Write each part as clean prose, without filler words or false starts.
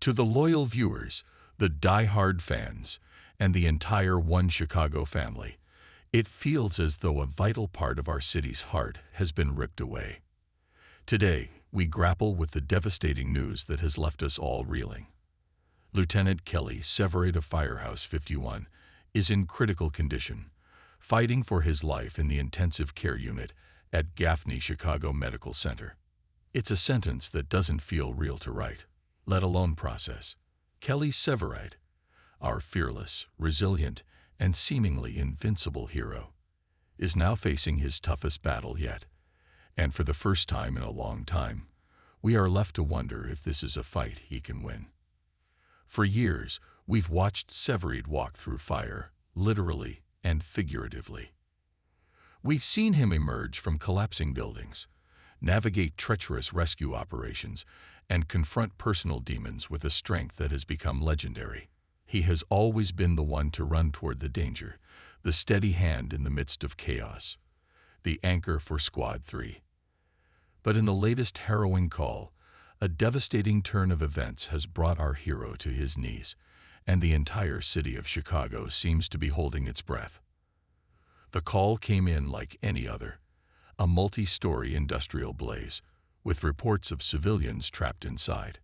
To the loyal viewers, the die-hard fans, and the entire One Chicago family, it feels as though a vital part of our city's heart has been ripped away. Today, we grapple with the devastating news that has left us all reeling. Lieutenant Kelly Severide of Firehouse 51 is in critical condition, fighting for his life in the intensive care unit at Gaffney Chicago Medical Center. It's a sentence that doesn't feel real to write, let alone process. Kelly Severide, our fearless, resilient, and seemingly invincible hero, is now facing his toughest battle yet. And for the first time in a long time, we are left to wonder if this is a fight he can win. For years, we've watched Severide walk through fire, literally and figuratively. We've seen him emerge from collapsing buildings, navigate treacherous rescue operations, and confront personal demons with a strength that has become legendary. He has always been the one to run toward the danger, the steady hand in the midst of chaos, the anchor for Squad 3. But in the latest harrowing call, a devastating turn of events has brought our hero to his knees, and the entire city of Chicago seems to be holding its breath. The call came in like any other, a multi-story industrial blaze, with reports of civilians trapped inside.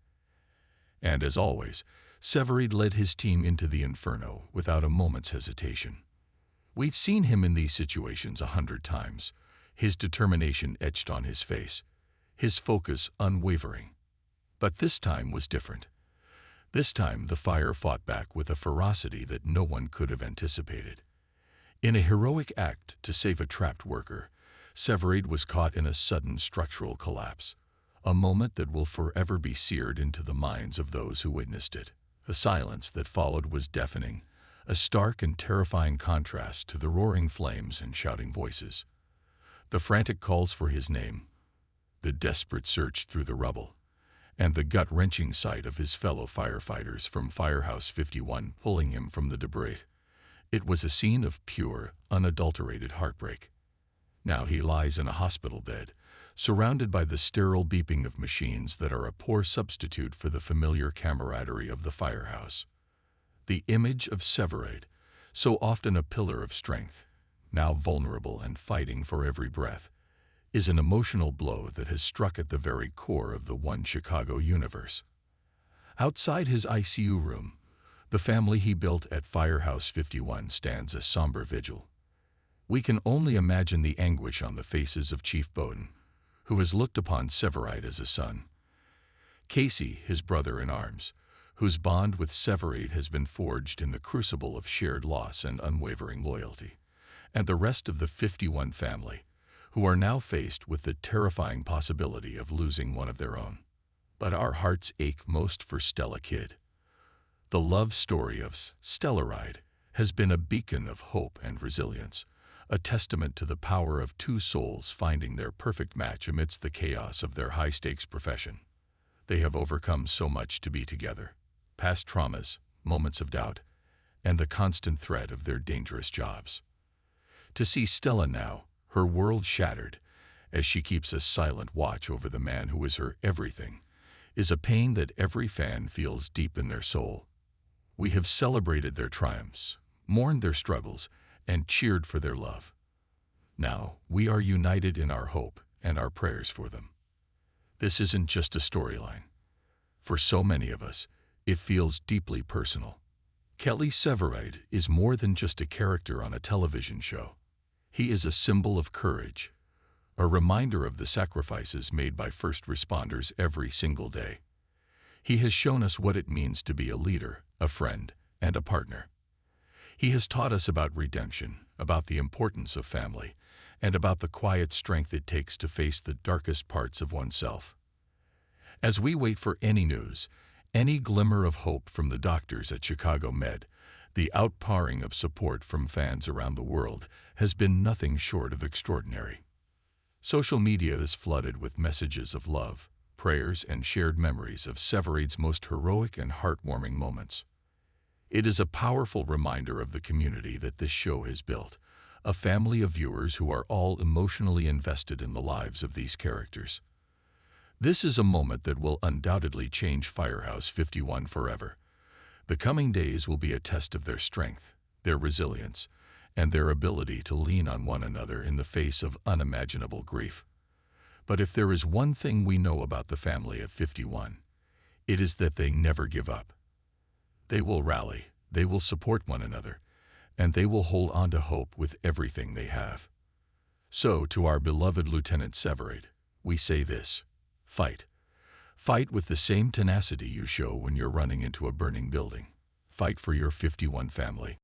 And as always, Severide led his team into the inferno without a moment's hesitation. We've seen him in these situations 100 times, his determination etched on his face, his focus unwavering. But this time was different. This time the fire fought back with a ferocity that no one could have anticipated. In a heroic act to save a trapped worker, Severide was caught in a sudden structural collapse, a moment that will forever be seared into the minds of those who witnessed it. The silence that followed was deafening, a stark and terrifying contrast to the roaring flames and shouting voices. The frantic calls for his name, the desperate search through the rubble, and the gut-wrenching sight of his fellow firefighters from Firehouse 51 pulling him from the debris. It was a scene of pure, unadulterated heartbreak. Now he lies in a hospital bed, surrounded by the sterile beeping of machines that are a poor substitute for the familiar camaraderie of the firehouse. The image of Severide, so often a pillar of strength, now vulnerable and fighting for every breath, is an emotional blow that has struck at the very core of the One Chicago universe. Outside his ICU room, the family he built at Firehouse 51 stands a somber vigil. We can only imagine the anguish on the faces of Chief Bowden, who has looked upon Severide as a son, Casey, his brother-in-arms, whose bond with Severide has been forged in the crucible of shared loss and unwavering loyalty, and the rest of the 51 family, who are now faced with the terrifying possibility of losing one of their own. But our hearts ache most for Stella Kidd. The love story of Severide has been a beacon of hope and resilience, a testament to the power of two souls finding their perfect match amidst the chaos of their high-stakes profession. They have overcome so much to be together, past traumas, moments of doubt, and the constant threat of their dangerous jobs. To see Stella now, her world shattered, as she keeps a silent watch over the man who is her everything, is a pain that every fan feels deep in their soul. We have celebrated their triumphs, mourned their struggles, and cheered for their love. Now, we are united in our hope and our prayers for them. This isn't just a storyline. For so many of us, it feels deeply personal. Kelly Severide is more than just a character on a television show. He is a symbol of courage, a reminder of the sacrifices made by first responders every single day. He has shown us what it means to be a leader, a friend, and a partner. He has taught us about redemption, about the importance of family, and about the quiet strength it takes to face the darkest parts of oneself. As we wait for any news, any glimmer of hope from the doctors at Chicago Med, the outpouring of support from fans around the world has been nothing short of extraordinary. Social media is flooded with messages of love, prayers, and shared memories of Severide's most heroic and heartwarming moments. It is a powerful reminder of the community that this show has built, a family of viewers who are all emotionally invested in the lives of these characters. This is a moment that will undoubtedly change Firehouse 51 forever. The coming days will be a test of their strength, their resilience, and their ability to lean on one another in the face of unimaginable grief. But if there is one thing we know about the family at 51, it is that they never give up. They will rally, they will support one another, and they will hold on to hope with everything they have. So, to our beloved Lieutenant Severide, we say this: fight. Fight with the same tenacity you show when you're running into a burning building. Fight for your 51 family.